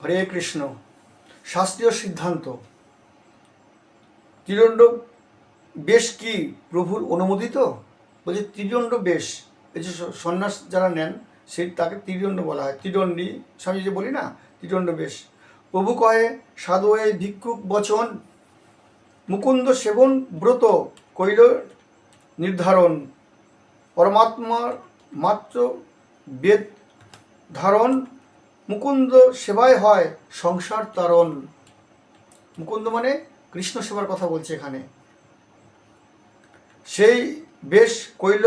হরে কৃষ্ণ। শাস্ত্রীয় সিদ্ধান্ত, ত্রিদণ্ড বেশ কি প্রভুর অনুমোদিত? বলছে ত্রিদণ্ড বেশ, এই যে সন্ন্যাস যারা নেন সেই তাকে ত্রিদণ্ড বলা হয়। ত্রিদণ্ডী স্বামী যে বলি না, ত্রিদণ্ড বেশ। প্রভু কহে সাধু এ ভিক্ষুক বচন, মুকুন্দ সেবন ব্রত কইল নির্ধারণ, পরমাত্মার মাত্র বেদ ধারণ, মুকুন্দ সেবায় হয় সংসার তারণ। মুকুন্দ মানে কৃষ্ণ সেবার কথা বলছে এখানে। সেই বেশ কইল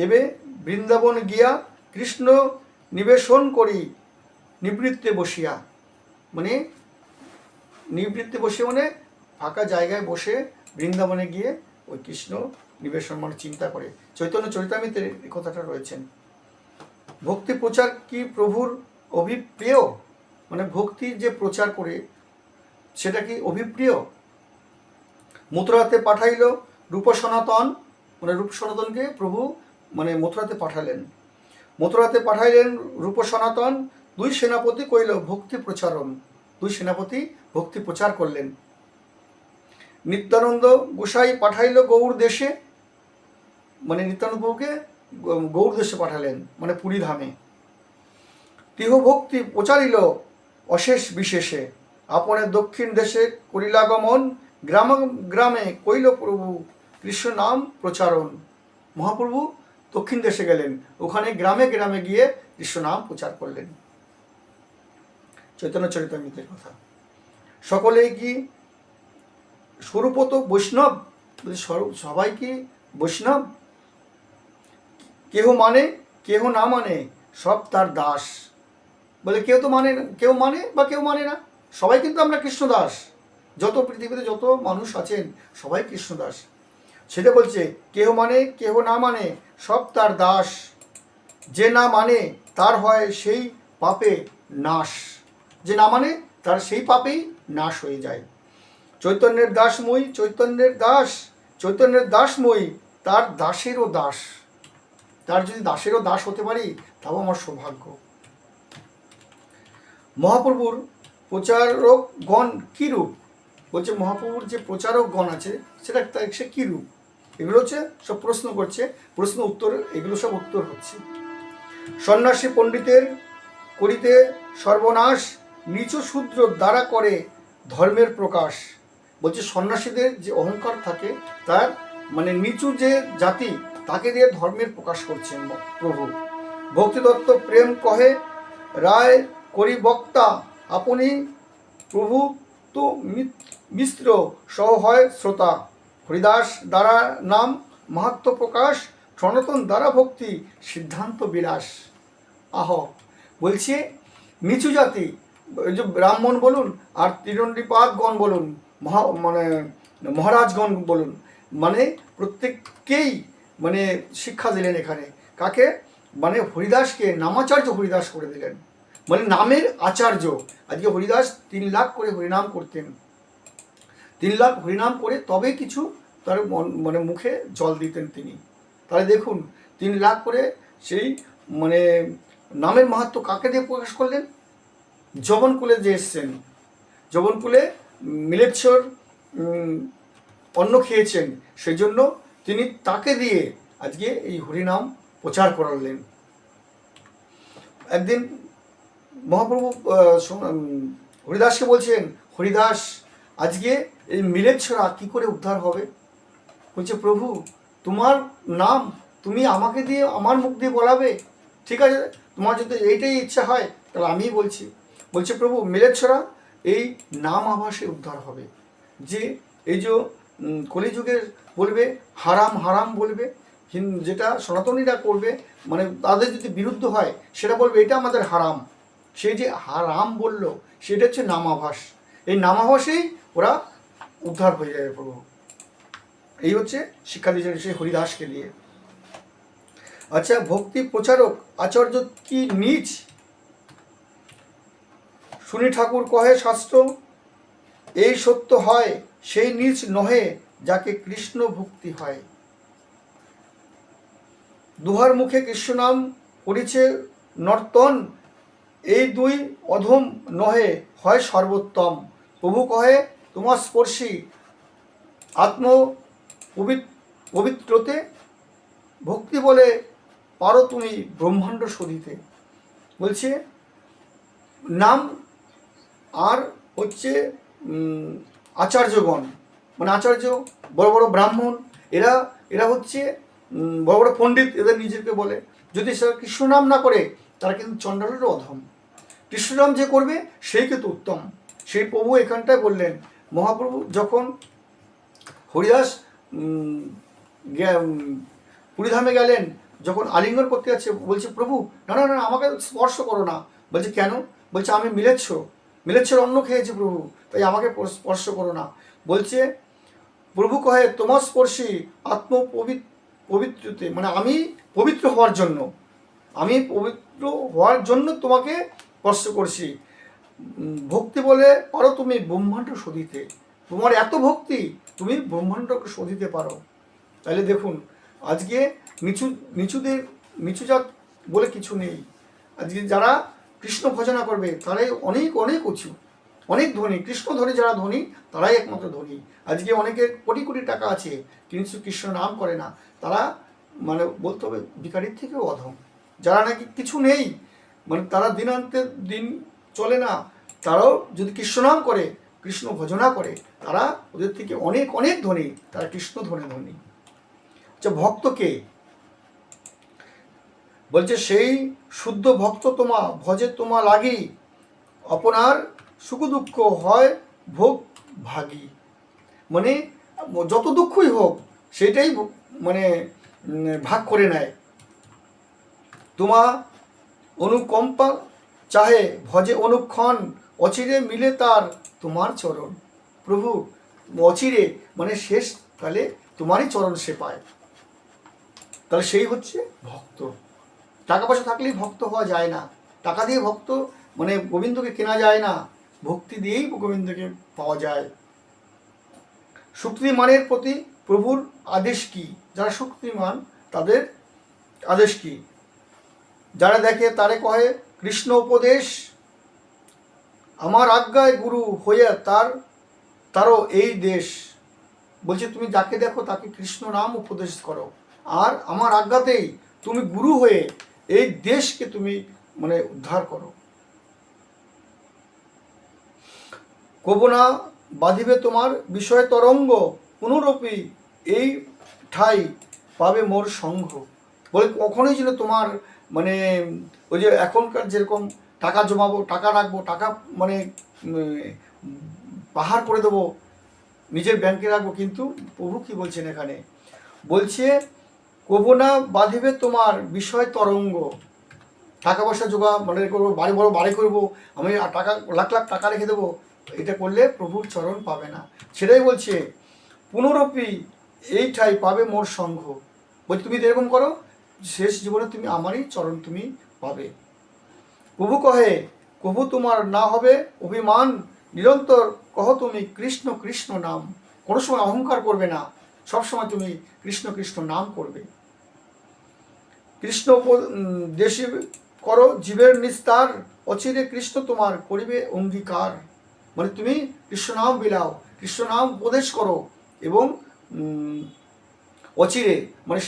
এবে বৃন্দাবন গিয়া কৃষ্ণ নিবেশন করি নিবৃত্তে বসিয়া। মানে নিবৃত্তে বসে মানে ফাঁকা জায়গায় বসে বৃন্দাবনে গিয়ে ওই কৃষ্ণ নিবেশন মানে চিন্তা করে। চৈতন্য চরিতামৃতে এই কথাটা রয়েছেন। ভক্তি প্রচার কি প্রভুর অভিপ্রিয়? মানে ভক্তি যে প্রচার করে সেটা কি অভিপ্রিয়? মথুরাতে পাঠাইল রূপ সনাতন, মানে রূপ সনাতনকে প্রভু মানে মথুরাতে পাঠালেন। মথুরাতে পাঠাইলেন রূপ সনাতন, দুই সেনাপতি কইল ভক্তি প্রচারণ। দুই সেনাপতি ভক্তি প্রচার করলেন। নিত্যানন্দ গোসাই পাঠাইল গৌড় দেশে, মানে নিত্যানন্দ প্রভুকে গৌড় দেশে পাঠালেন, মানে পুরী ধামে। তিহ ভক্তি প্রচারিল অশেষ বিশেষে, আপনে দক্ষিণ দেশে করিলাগমন, গ্রাম গ্রামে কইল প্রভু কৃষ্ণ নাম প্রচারণ। মহাপ্রভু দক্ষিণ দেশে গেলেন, ওখানে গ্রামে গ্রামে গিয়ে কৃষ্ণ নাম প্রচার করলেন। চৈতন্য চরিতামৃতের কথা। সকলেই কি স্বরূপত বৈষ্ণব? সবাই কি বৈষ্ণব? কেহ মানে কেহ না মানে সব তার দাস। বলে কেউ তো মানে, কেউ মানে বা কেউ মানে না, সবাই কিন্তু আমরা কৃষ্ণদাস। যত পৃথিবীতে যত মানুষ আছেন সবাই কৃষ্ণদাস। সেটা বলছে কেহ মানে কেহ না মানে সব তার দাস, যে না মানে তার হয় সেই পাপে নাশ। যে না মানে তার সেই পাপেই নাশ হয়ে যায়। চৈতন্যের দাসময়ী, চৈতন্যের দাস, চৈতন্যের দাসময়ী তার দাসেরও দাস। তার যদি দাসেরও দাস হতে পারি তাও আমার সৌভাগ্য। মহাপ্রভুর প্রচারকগণ কী রূপ? বলছে মহাপ্রভুর যে প্রচারকগণ আছে সেটা সে কী রূপ? এগুলো হচ্ছে সব প্রশ্ন করছে, প্রশ্ন উত্তর, এগুলো সব উত্তর হচ্ছে। সন্ন্যাসী পণ্ডিতের করিতে সর্বনাশ, নিচু শূদ্র দ্বারা করে ধর্মের প্রকাশ। বলছে সন্ন্যাসীদের যে অহংকার থাকে তার মানে নিচু যে জাতি তাকে দিয়ে ধর্মের প্রকাশ করছেন প্রভু। ভক্তিদত্ত প্রেম কহে রায় করি বক্তা, আপনি প্রভু তো মিশ্র সহ হয় শ্রোতা। হরিদাস দ্বারা নাম মাহাত্ম প্রকাশ, সনাতন দ্বারা ভক্তি সিদ্ধান্ত বিলাস। আহ, বলছে নিচু জাতি, ওই যে ব্রাহ্মণ বলুন আর ত্রিদণ্ডীপাদগণ বলুন, মানে মহারাজগণ বলুন, মানে প্রত্যেককেই মানে শিক্ষা দিলেন এখানে। কাকে? মানে হরিদাসকে নামাচার্য হরিদাস করে দিলেন, মানে নামের আচার্য। আজকে হরিদাস 3 লাখ করে হরিনাম করতেন, 3 লাখ হরিনাম করে তবে কিছু তার মানে মুখে জল দিতেন তিনি। তাহলে দেখুন 3 লাখ করে সেই মানে নামের মাহাত্ম্য কাকে দিয়ে প্রকাশ করলেন? যবনকুলে যে এসছেন, যবনকুলে মিলেচ্ছর অন্ন খেয়েছেন, সেই জন্য তিনি তাকে দিয়ে আজকে এই হরিনাম প্রচার করালেন। একদিন মহাপ্রভু হরিদাসকে বলছেন, হরিদাস আজকে এই মিলেচ্ছরা কী করে উদ্ধার হবে? বলছে প্রভু তোমার নাম তুমি আমাকে দিয়ে আমার মুখ দিয়ে বলাবে, ঠিক আছে, তোমার যদি এইটাই ইচ্ছা হয় তাহলে আমিই বলছি। বলছে প্রভু মিলেচ্ছরা এই নাম আভাসে উদ্ধার হবে। যে এই যে কলিযুগের বলবে হারাম হারাম বলবে, যেটা সনাতনীরা করবে, মানে তাদের যদি বিরুদ্ধ হয় সেটা বলবে এটা আমাদের হারাম। সেই যে হারাম বলল সেটা হচ্ছে নামাভাস। এই নামাভাসেই ওরা উদ্ধার হয়ে যাবে প্রভু। এই হচ্ছে শিক্ষা দিয়েছেন সেই হরিদাসকে দিয়ে। আচ্ছা, ভক্তি প্রচারক আচার্য কি নিচ? শুনি ঠাকুর কহে শাস্ত্র, এই সত্য হয় সেই নিচ নহে যাকে কৃষ্ণ ভক্তি হয়। দুহার মুখে কৃষ্ণ নাম করিছে নর্তন, এই দুই অধম নহে হয় সর্বোত্তম। প্রভু কহে তোমার স্পর্শী আত্ম পবিত্রতে ভক্তি বলে পারো তুমি ব্রহ্মাণ্ড শোধিতে। বলছে নাম আর হচ্ছে আচার্যগণ, মানে আচার্য বড় বড় ব্রাহ্মণ, এরা এরা হচ্ছে বড় বড় পণ্ডিত, এদের নিজেকে বলে। যদি সে কৃষ্ণ নাম না করে তারা কিন্তু চণ্ডালেরও অধম। কৃষ্ণনাম যে করবে সেই কিন্তু উত্তম। সেই প্রভু এখানটায় বললেন, মহাপ্রভু যখন হরিদাস পুরীধামে গেলেন, যখন আলিঙ্গন করতে যাচ্ছে, বলছে প্রভু না না না আমাকে স্পর্শ করো না। বলছে কেন? বলছে আমি মিলেচ্ছর অন্ন খেয়েছি প্রভু, তাই আমাকে স্পর্শ করো না। বলছে প্রভু কহে তোমার স্পর্শী আত্ম পবিত্রতে, মানে আমি পবিত্র হওয়ার জন্য তোমাকে স্পর্শ করছি। ভক্তি বলে পারো তুমি ব্রহ্মাণ্ড শোধিতে। তোমার এত ভক্তি, তুমি ব্রহ্মাণ্ডকে শোধিতে পারো। তাহলে দেখুন, আজকে নিচু জাত বলে কিছু নেই। আজকে যারা কৃষ্ণ ভজনা করবে তারাই অনেক অনেক উঁচু, অনেক ধনী। কৃষ্ণ ধরে যারা ধনী তারাই একমাত্র ধনী। আজকে অনেকের কোটি কোটি টাকা আছে কিন্তু কৃষ্ণ নাম করে না, তারা মানে বলতে হবে ভিখারির থেকেও অধম। যারা নাকি কিছু নেই, মানে তারা দিনান্তে দিন চলে না, তারাও যদি কৃষ্ণ নাম করে, কৃষ্ণ ভজনা করে, তারা ওদের থেকে অনেক অনেক ধনী, তারা কৃষ্ণ ধনী। আচ্ছা, ভক্তকে বলছে সেই শুদ্ধ ভক্ত তোমা ভজে তোমা লাগি, আপনার সুখ দুঃখ হয় ভোগ ভাগী। মানে যত দুঃখই হোক সেটাই মানে ভাগ করে নেয়। তোমা অনুকম্পা চাহে ভজে অনুক্ষণ, অচিরে মিলে তার তোমার চরণ। প্রভু অচিরে মানে শেষকালে তোমারই চরণ সে পায়। তাহলে সেই হচ্ছে ভক্ত। টাকা পয়সা থাকলেই ভক্ত হওয়া যায় না, টাকা দিয়ে ভক্ত মানে গোবিন্দকে কেনা যায় না, ভক্তি দিয়েই গোবিন্দকে পাওয়া যায়। শক্তিমানের প্রতি প্রভুর আদেশ কি? যারা শক্তিমান তাদের আদেশ কি? যারা দেখে তারে কহে কৃষ্ণ উপদেশ, আমার আজ্ঞায় গুরু হইয়া তারও এই দেশ। বলছে তুমি যাকে দেখো তাকে কৃষ্ণ নাম উপদেশ করো, আর আমার আজ্ঞাতেই তুমি গুরু হয়ে এই দেশকে তুমি মানে উদ্ধার করো। কবনা বাঁধিবে তোমার বিষয় তরঙ্গ, পুনরপি এই ঠাই পাবে মোর সঙ্গ। বলে কখনোই যেন তোমার মানে ওই যে এখনকার যেরকম টাকা জমাবো, টাকা রাখবো, টাকা মানে পাহাড় করে দেবো, নিজের ব্যাংকে রাখবো, কিন্তু প্রভু কি বলছেন এখানে? বলছে কবনা বাঁধিবে তোমার বিষয় তরঙ্গ। টাকা পয়সা মানে করবো, বড় বাড়ি করবো, আমি টাকা লাখ লাখ টাকা রেখে দেবো, এটা করলে প্রভুর চরণ পাবে না। সেটাই বলছে পুনরপি এই ঠাই পাবে মোর সঙ্গ। বলছি তুমি এরকম করো, শেষ জীবনে তুমি আমারই চরণ তুমি পাবে। প্রভু কহে প্রভু তোমার না হবে অভিমান, নিরন্তর কহ তুমি কৃষ্ণ কৃষ্ণ নাম। কোনো সময় অহংকার করবে না, সবসময় তুমি কৃষ্ণ কৃষ্ণ নাম করবে। কৃষ্ণ দেশে করো জীবের নিস্তার, অচিরে কৃষ্ণ তোমার করিবে অঙ্গীকার। মানে তুমি কৃষ্ণ নাম বিলাও, কৃষ্ণ নাম উপদেশ করো, এবং অচিরে মানে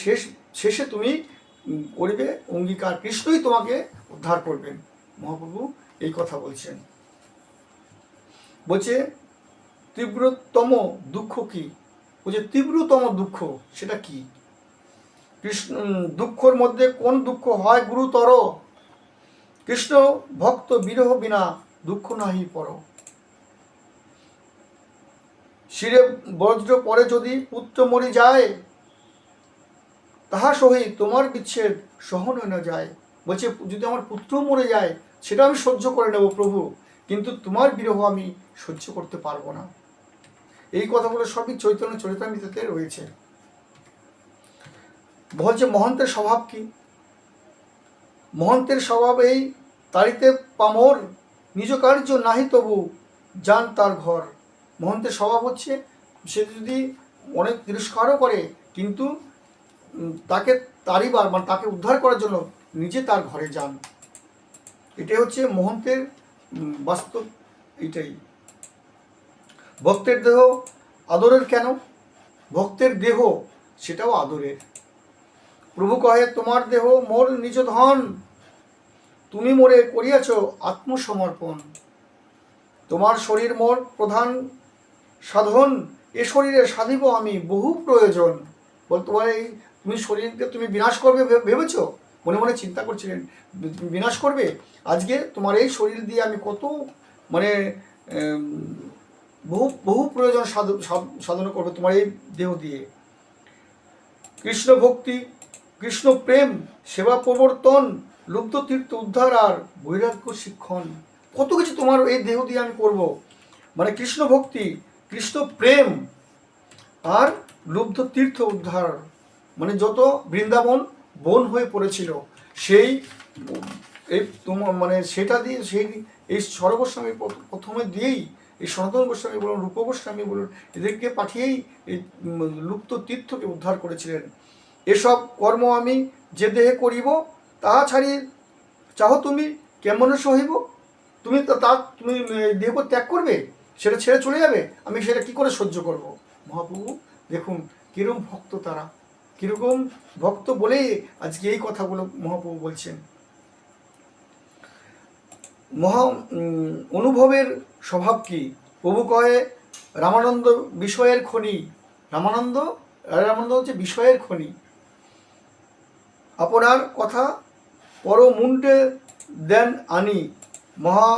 শেষে তুমি করিবে অঙ্গীকার, কৃষ্ণই তোমাকে উদ্ধার করবেন। মহাপ্রভু এই কথা বলছেন। বলছে তীব্রতম দুঃখ কি? বলছে তীব্রতম দুঃখ সেটা কি? কৃষ্ণ দুঃখর মধ্যে কোন দুঃখ হয় গুরুতর? কৃষ্ণ ভক্ত বিরহ বিনা দুঃখ নাহি পর। শিরে বজ্র পরে যদি পুত্র মরি যায়, তাহা সহিত তোমার বিচ্ছেদ সহন না যায়। বলছে যদি আমার পুত্র মরে যায় সেটা আমি সহ্য করে নেব প্রভু, কিন্তু তোমার বিরহ আমি সহ্য করতে পারবো না। এই কথাগুলো সবই চৈতন্য চরিতামৃততে রয়েছে। বলছে মহন্তের স্বভাব কি? মহন্তের স্বভাব এই তারিতে পামর, নিজ কার্য নাহি তবু যান তার ঘর। মহন্তের স্বভাব হচ্ছে সে যদি অনেক তিরস্কারও করে, কিন্তু তাকে তারিবার মানে তাকে উদ্ধার করার জন্য নিজে তার ঘরে যান। এটাই হচ্ছে মহন্তের বাস্তব। এইটাই ভক্তের দেহ আদরের কেন? ভক্তের দেহ সেটাও আদরের। প্রভু কহে, তোমার দেহ মোর নিজ ধন, তুমি মোরে করিয়াছ আত্মসমর্পণ। তোমার শরীর মোর প্রধান সাধন, এ শরীরে সাধিব আমি বহু প্রয়োজন। বল, তোমার এই তুমি শরীরকে তুমি বিনাশ করবে ভেবেছ? মনে মনে চিন্তা করছিলেন তুমি বিনাশ করবে। আজকে তোমার এই শরীর দিয়ে আমি কত মানে বহু বহু প্রয়োজন সাধন করবে তোমার এই দেহ দিয়ে। কৃষ্ণ ভক্তি, কৃষ্ণ প্রেম, সেবা প্রবর্তন, লুব্ধ তীর্থ উদ্ধার আর বৈরাগ্য শিক্ষণ। কত কিছু তোমার এই দেহ দিয়ে আমি করব। মানে কৃষ্ণ ভক্তি, কৃষ্ণ প্রেম আর লুব্ধ তীর্থ উদ্ধার। মানে যত বৃন্দাবন বন হয়ে পড়েছিল সেই এই তোমার মানে সেটা দিয়ে সেই এই সর্বস্বামী প্রথমে দিয়েই এই সনাতন গোস্বামী বলুন, রূপ গোস্বামী বলুন, এদেরকে পাঠিয়েই এই লুপ্ত তীর্থকে উদ্ধার করেছিলেন। এসব কর্ম আমি যে দেহে করিব, তাহা ছাড়ি চাহ তুমি কেমন সহিব? তুমি তুমি দেহ ত্যাগ করবে, সেটা ছেড়ে চলে যাবে, আমি সেটা কি করে সহ্য করব? মহাপ্রভু দেখুন কিরকম ভক্ত তারা, কিরকম ভক্ত বলেই আজকে এই কথাগুলো মহাপ্রভু বলছেন। অনুভবের স্বভাব কি? প্রভু কহে, রামানন্দ বিষয়ের খনি। রামানন্দ হচ্ছে বিষয়ের খনি। আপনার কথা পর মুন্ডে দেন আনি। মহা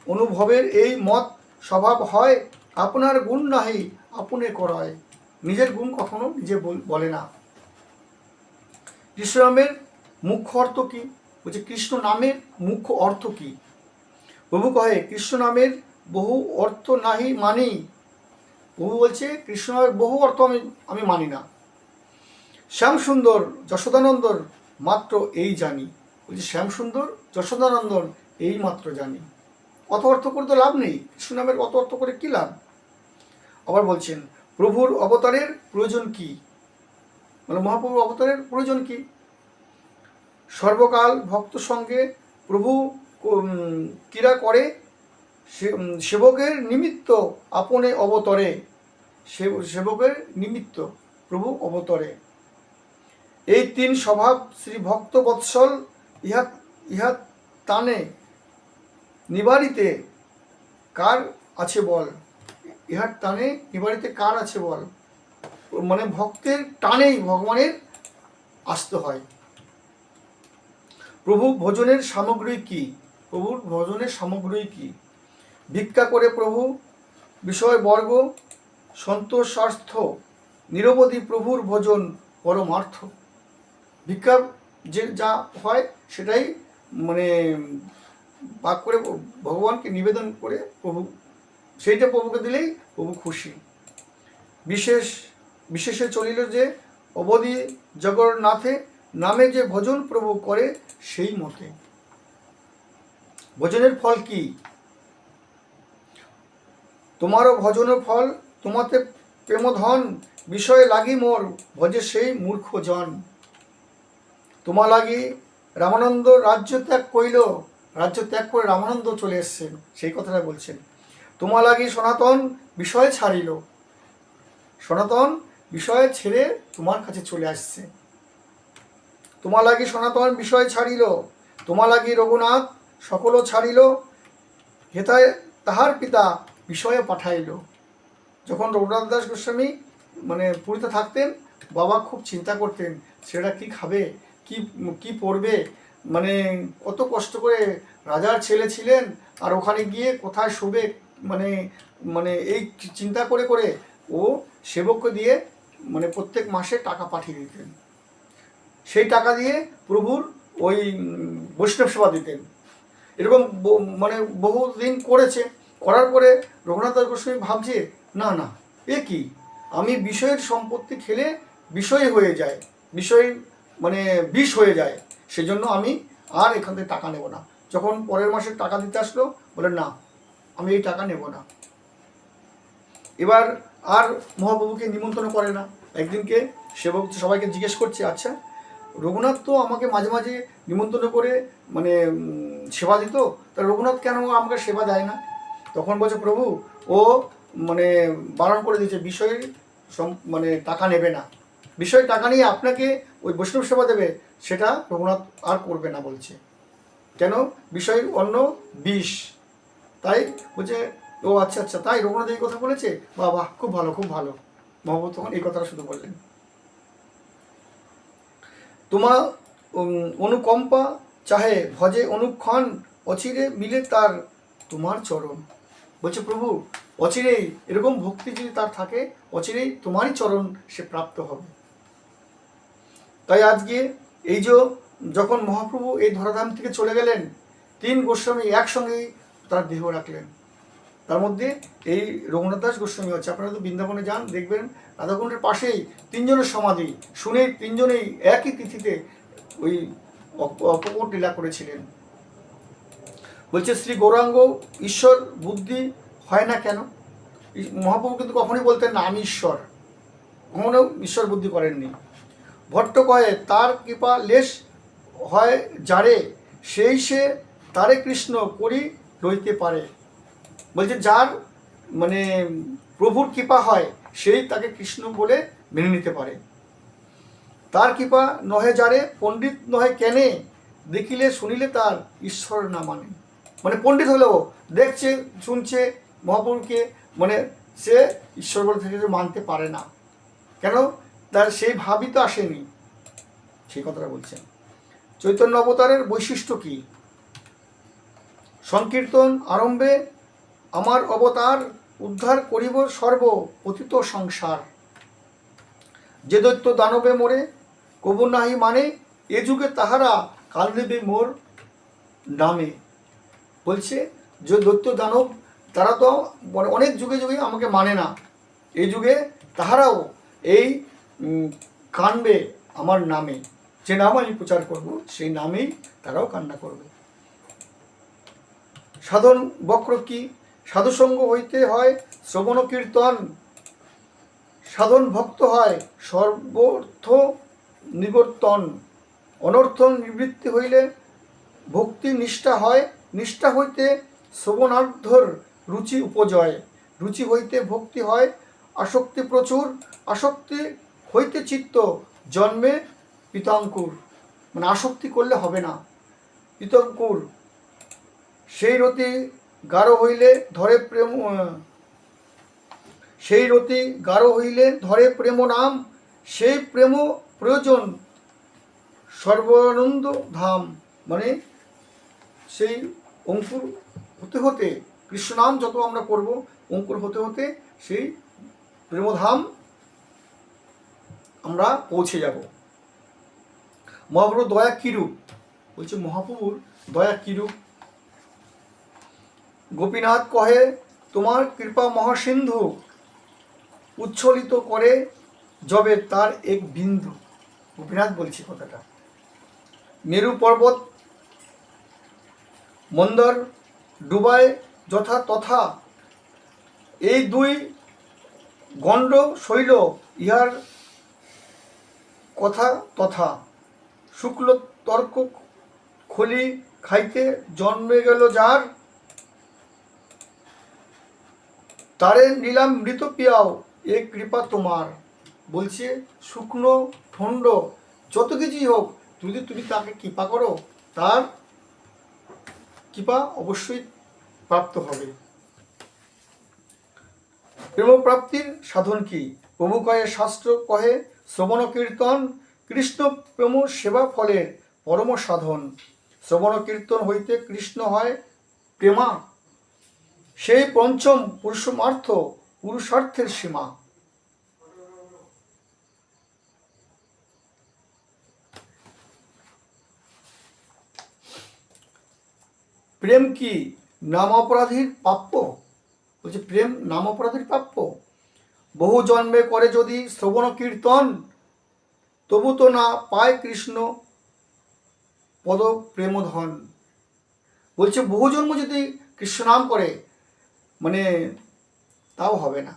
অনুভবের এই মত স্বভাব হয়, আপনার গুণ নাহি আপনে করায়। নিজের গুণ কখনো নিজে বলে না। কৃষ্ণ নামের মুখ্য অর্থ কি? বলছে কৃষ্ণ নামের মুখ্য অর্থ কি? প্রভু কহে, কৃষ্ণ নামের বহু অর্থ নাহি মানি। প্রভু বলছে কৃষ্ণ নামের বহু অর্থ আমি মানি না। শ্যাম সুন্দর যশোদানন্দর মাত্র এই জানি। বলছে শ্যাম সুন্দর যশোদানন্দন এই মাত্র জানি। অত অর্থ করে তো লাভ নেই, কৃষ্ণ নামের অত অর্থ করে কি লাভ? আবার বলছেন প্রভুর অবতারের প্রয়োজন কি? মানে মহাপ্রভুর অবতারের প্রয়োজন কি? সর্বকাল ভক্ত সঙ্গে প্রভু ক্রীড়া করে, সেবকের নিমিত্ত আপনে অবতরে। সেবকের নিমিত্ত প্রভু অবতরে। এই তিন স্বভাব শ্রী ভক্ত বৎসল, ইহা টানে নিবারিতে কার আছে বল? ইহার টানে নিবারিতে কার আছে বল? মানে ভক্তের টানেই ভগবানের আসতে হয়। প্রভু ভোজনের সামগ্রী কি? প্রভুর ভোজনের সামগ্রী কি? ভিক্ষা করে প্রভু বিষয় বর্গ সন্তোষার্থ, নিরবধি প্রভুর ভোজন পরমার্থ। ভিক্ষা যে যা হয় সেটাই মানে ভাগ করে ভগবানকে নিবেদন করে প্রভু সেইটা প্রভুকে দিলেই প্রভু খুশি। বিশেষে চলিল যে অবধি জগন্নাথে, নামে যে ভোজন প্রভু করে সেই মতে। ভোজনের ফল কি? তোমারও ভজনের ফল তোমাতে প্রেমধন, বিষয়ে লাগি মোর ভজে সেই মূর্খ জন। তোমা লাগি রামানন্দ রাজ্য ত্যাগ কইল। রাজ্য ত্যাগ করে রামানন্দ চলে এসছেন, সেই কথাটা বলছেন। তোমা লাগি সনাতন বিষয় ছাড়িল। সনাতন বিষয় ছেড়ে তোমার কাছে চলে আসছে। তোমা লাগি সনাতন বিষয় ছাড়িল, তোমা লাগি রঘুনাথ সকল ছাড়িল, হেতায় তাহার পিতা বিষয়ে পাঠাইল। যখন রঘুনাথ দাস গোস্বামী মানে পুরীতে থাকতেন, বাবা খুব চিন্তা করতেন সেটা কি খাবে, কি পড়বে, মানে কত কষ্ট করে রাজার ছেলে ছিলেন, আর ওখানে গিয়ে কোথায় শোবে, মানে মানে এই চিন্তা করে করে ও সেবককে দিয়ে মানে প্রত্যেক মাসে টাকা পাঠিয়ে দিতেন। সেই টাকা দিয়ে প্রভুর ওই বৈষ্ণব সেবা দিতেন। এরকম মানে বহুদিন করেছে। করার পরে রঘুনাথ দাস গোস্বামী ভাবছে না না, এ কি, আমি বিষয়ের সম্পত্তি খেলে বিষয় হয়ে যায়, বিষয় মানে বিষ হয়ে যায়, সেজন্য আমি আর এখান থেকে টাকা নেব না। যখন পরের মাসে টাকা দিতে আসলো, বলে না, আমি এই টাকা নেব না। এবার আর মহাপ্রভুকে নিমন্ত্রণ করে না। একদিনকে সেবক সবাইকে জিজ্ঞেস করছে, আচ্ছা রঘুনাথ তো আমাকে মাঝে মাঝে নিমন্ত্রণ করে মানে সেবা দিত, তা রঘুনাথ কেন আমাকে সেবা দেয় না? তখন বলছে প্রভু ও মানে বারণ করে দিয়েছে, বিষয়ের মানে টাকা নেবে না, বিষয় টাকা নিয়ে আপনাকে ওই বৈষ্ণব সেবা দেবে, সেটা রঘুনাথ আর করবে না বলছে। কেন? বিষয় অন্য বিষ। তাই বলছে ও আচ্ছা আচ্ছা, তাই রঘুনাথ এই কথা বলেছে, বাহ বাহ, খুব ভালো খুব ভালো। মহাপ্রভু তখন এই কথাটা শুধু বললেন, তোমার অনুকম্পা চাহে ভজে অনুক্ষণ, অচিরে মিলে তার তোমার চরণ। বলছে প্রভু অচিরেই এরকম ভক্তি যদি তার থাকে, অচিরেই তোমারই চরণ সে প্রাপ্ত হবে। তাই আজকে এই যে যখন মহাপ্রভু এই ধরাধাম থেকে চলে গেলেন, 3 গোস্বামী একসঙ্গেই তার দেহ রাখলেন। তার মধ্যে এই রঘুনাথ দাস গোস্বামী হচ্ছে, আপনারা তো বৃন্দাবনে যান দেখবেন রাধাকুণ্ডের পাশেই 3 জনের সমাধি, শুনে 3 জনেই একই তিথিতে ওই অপকট লীলা করেছিলেন। বলছে শ্রী গৌরাঙ্গ ঈশ্বর বুদ্ধি হয় না কেন? মহাপ্রভু কিন্তু কখনই বলতেন না আমি ঈশ্বর, কখনো ঈশ্বর বুদ্ধি করেননি। ভট্ট কয়ে তার কৃপা লেশ হয় যারে, সেই সে তারে কৃষ্ণ করি রইতে পারে। বলছে যার মানে প্রভুর কৃপা হয় সেই তাকে কৃষ্ণ বলে মেনে নিতে পারে। তার কৃপা নহে যারে, পণ্ডিত নহে কেনে, দেখিলে শুনিলে তার ঈশ্বর না মানে। মানে পণ্ডিত হলেও দেখছে শুনছে মহাপ্রভুকে, মানে সে ঈশ্বর বলে থেকে মানতে পারে না। কেন? তার সেই ভাবই তো আসেনি, সেই কথাটা বলছেন। চৈতন্য অবতারের বৈশিষ্ট্য কি? সংকীর্তন আরম্ভে আমার অবতার, উদ্ধার করিব সর্ব পতিত সংসার। যে দৈত্য দানবে মোরে কবু নাহি মানে, এ যুগে তাহারা কাল দেবে মোর নামে। বলছে যে দৈত্য দানব তারা তো অনেক যুগে যুগে আমাকে মানে না, এই যুগে তাহারাও এই কানবে আমার নামে, যে নাম আমি প্রচার করব সেই নামেই তারাও কান্না করবে। সাধন বক্র কি? সাধুসঙ্গ হইতে হয় শ্রবণ কীর্তন, সাধন ভক্ত হয় সর্বর্থ নিবর্তন। অনর্থ নিবৃত্তি হইলে ভক্তি নিষ্ঠা হয়, নিষ্ঠা হইতে শ্রবণার্ধর রুচি উপজয়, রুচি হইতে ভক্তি হয়। আসক্তি প্রচুর, আসক্তি হইতে চিত্ত জন্মে পিতাঙ্কুর। মানে আসক্তি করলে হবে না, পিতাঙ্কুর। সেই রতি গাঢ় হইলে ধরে প্রেম, সেই রতি গাঢ় হইলে ধরে প্রেম নাম, সেই প্রেম প্রয়োজন সর্বানন্দ ধাম। মানে সেই অঙ্কুর হতে হতে, কৃষ্ণনাম যত আমরা করব, অঙ্কুর হতে হতে সেই প্রেমধাম আমরা পৌঁছে যাব। মহাপ্রভুর দয়া কিরূপ? বলছে মহাপ্রভুর দয়া কিরূপ? গোপীনাথ কহে তোমার কৃপা মহাসিন্ধু, উচ্ছলিত করে যবে তার এক বিন্দু। গোপীনাথ বলছি কথাটা। মেরু পর্বত মন্দর ডুবায় যথা তথা, এই 2 গণ্ড শৈল ইহার কথা তথা। শুক্ল তর্ক খলি খাইতে জন্মে গেল যার, তারে নিলাম মৃত পিয়াও এ কৃপা তোমার। বলছে শুকনো ঠন্ড যত কিছুই হোক, যদি তুমি তাকে কৃপা করো, তার কৃপা অবশ্যই প্রাপ্ত হবে। প্রেমপ্রাপ্তির সাধন কি? প্রভু কহে শাস্ত্র কহে শ্রবণ কীর্তন, কৃষ্ণ প্রেম সেবা ফলের পরম সাধন। শ্রবণ কীর্তন হইতে কৃষ্ণ হয় প্রেমা, সেই পঞ্চম পুরুষার্থ, পুরুষার্থের সীমা। প্রেম কি নাম অপরাধীর প্রাপ্য? বলছে প্রেম নাম অপরাধীর প্রাপ্য। বহু জন্মে করে যদি শ্রবণ কীর্তন, তবু তো না পায় কৃষ্ণ পদ প্রেমধন। বলছে বহু জন্ম যদি কৃষ্ণ নাম করে, মানে তাও হবে না।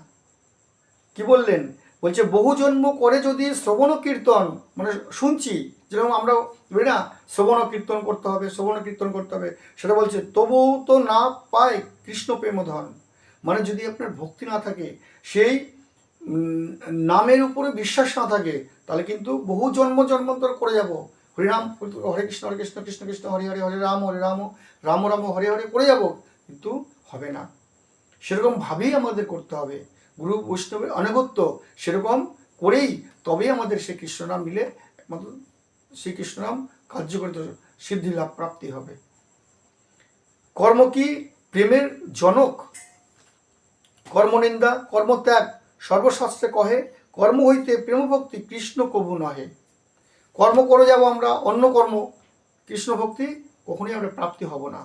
কি বললেন? বলছে বহু জন্ম করে যদি শ্রবণ কীর্তন, মানে শুনছি যেরকম আমরা বলি না শ্রবণ কীর্তন করতে হবে, শ্রবণ কীর্তন করতে হবে, সেটা বলছে তবুও তো না পায় কৃষ্ণ প্রেম ধন। মানে যদি আপনার ভক্তি না থাকে, সেই নামের উপরে বিশ্বাস না থাকে, তাহলে কিন্তু বহু জন্ম জন্মান্তর করে যাব, হরিনাম হরে কৃষ্ণ কৃষ্ণ কৃষ্ণ হরে হরে, হরে রাম রাম রাম হরে হরে করে যাব, কিন্তু হবে না। সেরকম ভাবেই আমাদের করতে হবে, গুরু বৈষ্ণবের আনুগত্য সেরকম করেই তবেই আমাদের সেই কৃষ্ণনাম মিলে একমাত্র সেই কৃষ্ণনাম কার্যকরিত সিদ্ধি লাভ প্রাপ্তি হবে। কর্ম কি প্রেমের জনক? কর্মনিন্দা কর্মত্যাগ সর্বশাস্ত্রে কহে, কর্ম হইতে প্রেমভক্তি কৃষ্ণ কভু নহে। কর্ম করে যাব আমরা, অন্য কর্ম, কৃষ্ণ ভক্তি কখনোই আমরা প্রাপ্তি হব না।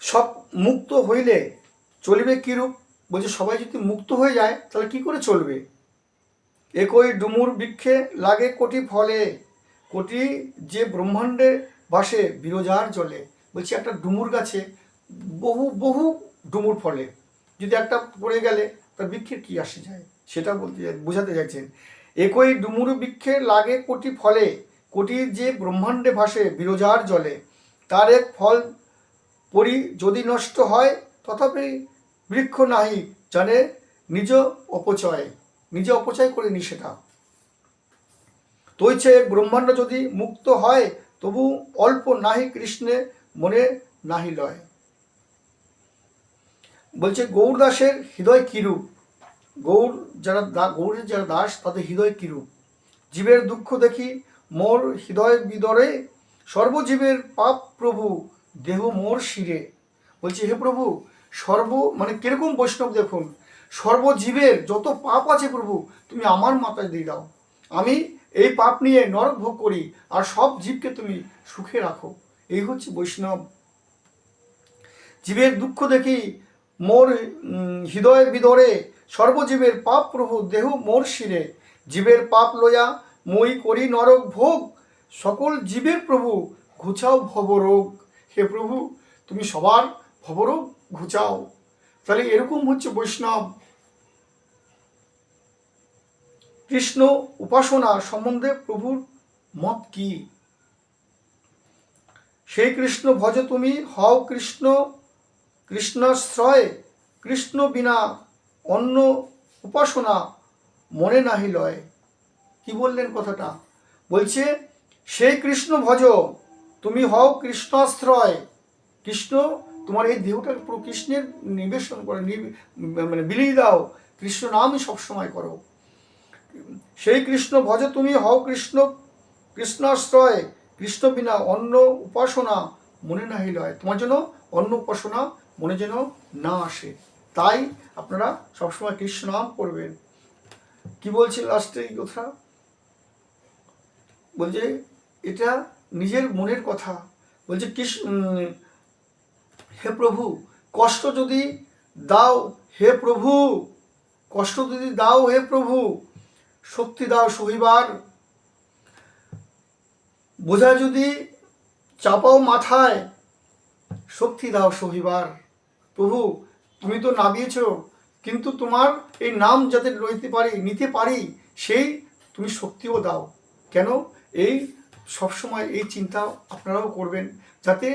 সব মুক্ত হইলে চলিবে কিরূপ? বলছে সবাই যদি মুক্ত হয়ে যায় তাহলে কি করে চলবে? একই ডুমুর বৃক্ষে লাগে কোটি ফলে, কোটি যে ব্রহ্মাণ্ডে বাসে বিরজার জলে। বলছি একটা ডুমুর গাছে বহু বহু ডুমুর ফলে, যদি একটা পড়ে গেলে তার বৃক্ষের কি আসে যায়, সেটা বলতে বোঝাতে চাইছেন। একই ডুমুর বৃক্ষে লাগে কোটি ফলে, কোটি যে ব্রহ্মাণ্ডে ভাসে বিরজার জলে। তার এক ফল পরি যদি নষ্ট হয়, তথাপি বৃক্ষ নাহি জানে নিজ অপচয়, নিজে অপচয় করে নি সেটা। তৈছে ব্রহ্মাণ্ড যদি মুক্ত হয়, তবু অল্প নাহি কৃষ্ণে মনে নাহি লয়। বলছে গৌরদাসের হৃদয় কিরূপ? গৌরের যারা দাস তাদের হৃদয় কিরূপ? জীবের দুঃখ দেখি মোর হৃদয় বিদরে, সর্বজীবের পাপ প্রভু দেহ মোর শিরে। বলছে হে প্রভু, মানে কিরকম বৈষ্ণব দেখুন, সর্বজীবের যত পাপ আছে প্রভু তুমি আমার মাথায় দিয়ে দাও, আমি এই পাপ নিয়ে নরক ভোগ করি, আর সব জীবকে তুমি সুখে রাখো। এই হচ্ছে বৈষ্ণব। জীবের দুঃখ দেখি মোর হৃদয় বিদরে, সর্বজীবের পাপ প্রভু দেহ মোর শিরে। জীবের পাপ লয়া মই করি নরক ভোগ, সকল জীবের প্রভু ঘুচাও ভবরোগ। হে প্রভু তুমি সবার ভবরোগ ঘুচাও। তাহলে এরকম হচ্ছে বৈষ্ণব। কৃষ্ণ উপাসনা সম্বন্ধে প্রভুর মত কি? সেই কৃষ্ণ ভজ তুমি হও কৃষ্ণ কৃষ্ণাশ্রয়, কৃষ্ণ বিনা অন্য উপাসনা মনে নাহি লয়। কি বললেন কথাটা? বলছে সেই কৃষ্ণ ভজ তুমি হও কৃষ্ণাশ্রয়, কৃষ্ণ তোমার এই দেহটা পুরো কৃষ্ণের নিবেশন করে, মানে বিলিয়ে দাও, কৃষ্ণ নামই সবসময় করো। সেই কৃষ্ণ ভজ তুমি হও কৃষ্ণাশ্রয়, কৃষ্ণ বিনা অন্য উপাসনা মনে নাহি লয়। তোমার জন্য অন্য উপাসনা মনে যেন না আসে, তাই আপনারা সবসময় কৃষ্ণ নাম করবেন। কি বলছে লাস্টে এই কথা? বলছে এটা নিজের মনের কথা। বলছে হে প্রভু কষ্ট যদি দাও, হে প্রভু কষ্ট যদি দাও, হে প্রভু শক্তি দাও সহিবার। বোঝা যদি চাপাও মাথায়, শক্তি দাও সহিবার। প্রভু তুমি তো নামিয়েছ, কিন্তু তোমার এই নাম যাতে নিতে পারি সেই তুমি শক্তিও দাও। কেন? এই সবসময় এই চিন্তা আপনারাও করবেন, যাতে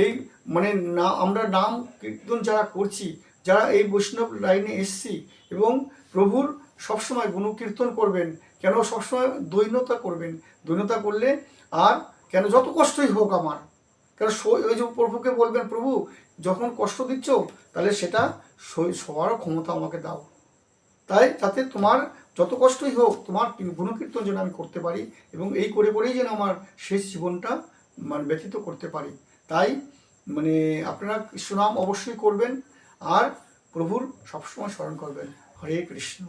এই মানে না আমরা নাম কীর্তন যারা করছি, যারা এই বৈষ্ণব লাইনে এসছি, এবং প্রভুর সবসময় গুণকীর্তন করবেন। কেন? সবসময় দৈন্যতা করবেন। দৈন্যতা করলে আর কেন যত কষ্টই হোক আমার, কেন ওই যে প্রভুকে বলবেন প্রভু যখন কষ্ট দিচ্ছ তাহলে সেটা সবারও ক্ষমতা আমাকে দাও, তাই যাতে তোমার যত কষ্টই হোক তোমার গুণকীর্তন যেন আমি করতে পারি, এবং এই করে করেই যেন আমার শেষ জীবনটা মানে ব্যতীত করতে পারি। তাই মানে আপনারা কৃষ্ণনাম অবশ্যই করবেন, আর প্রভুর সবসময় স্মরণ করবেন। হরে কৃষ্ণ।